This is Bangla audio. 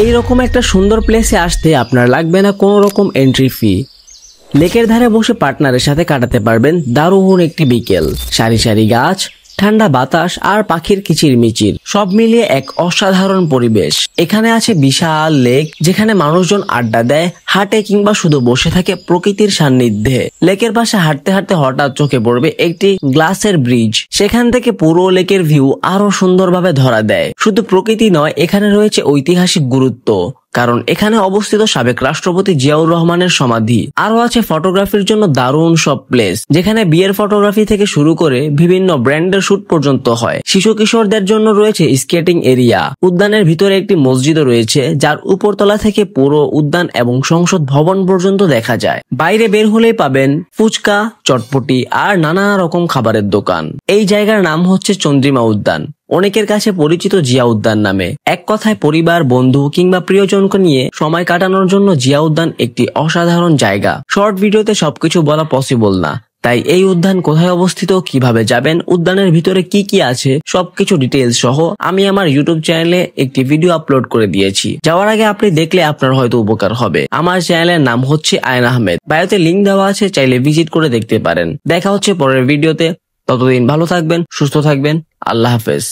এইরকম একটা সুন্দর প্লেসে আসতে আপনার লাগবে না কোনো রকম এন্ট্রি ফি। লেকের ধারে বসে পার্টনারের সাথে কাটাতে পারবেন দারুণ একটি বিকেল। সারি সারি গাছ, ঠান্ডা বাতাস আর পাখির কিচিরমিচির সব মিলিয়ে এক অসাধারণ পরিবেশ। এখানে আছে বিশাল লেক, যেখানে মানুষজন আড্ডা দেয়, হাঁটে কিংবা শুধু বসে থাকে প্রকৃতির সান্নিধ্যে। লেকের পাশে হাঁটতে হাঁটতে হঠাৎ চোখে পড়বে একটি গ্লাসের ব্রিজ। সেখান থেকে পুরো লেকের ভিউ আরো সুন্দরভাবে ধরা দেয়। শুধু প্রকৃতি নয়, এখানে রয়েছে ঐতিহাসিক গুরুত্ব, কারণ এখানে অবস্থিত সাবেক রাষ্ট্রপতি জিয়াউর রহমানের সমাধি। আরো আছে ফটোগ্রাফির জন্য দারুণ সব প্লেস, যেখানে বিয়ের ফটোগ্রাফি থেকে শুরু করে বিভিন্ন ব্র্যান্ডের শুট পর্যন্ত হয়। শিশু কিশোরদের জন্য রয়েছে স্কেটিং এরিয়া। উদ্যানের ভিতরে একটি মসজিদও রয়েছে, যার উপরতলা থেকে পুরো উদ্যান এবং সংসদ ভবন পর্যন্ত দেখা যায়। বাইরে বের হলেই পাবেন ফুচকা, চটপটি আর নানা রকম খাবারের দোকান। এই জায়গার নাম হচ্ছে চন্দ্রিমা উদ্যান, অনেকের কাছে পরিচিত জিয়া উদ্যান নামে। এক কথায় পরিবার, বন্ধু কিংবা প্রিয়জনকে নিয়ে সময় কাটানোর জন্য জিয়া উদ্যান একটি অসাধারণ জায়গা। শর্ট ভিডিওতে সবকিছু বলা পসিবল না, তাই এই উদ্যান কোথায় অবস্থিত, কিভাবে যাবেন, উদ্যানের ভিতরে কি কি আছে সবকিছু ডিটেইলস সহ আমি আমার ইউটিউব চ্যানেলে একটি ভিডিও আপলোড করে দিয়েছি। যাওয়ার আগে আপনি দেখলে আপনার হয়তো উপকার হবে। আমার চ্যানেলের নাম হচ্ছে আয়ন আহমেদ, বায়োতে লিংক দেওয়া আছে, চাইলে ভিজিট করে দেখতে পারেন। দেখা হচ্ছে পরের ভিডিওতে, ততদিন ভালো থাকবেন, সুস্থ থাকবেন, আল্লাহ হাফেজ।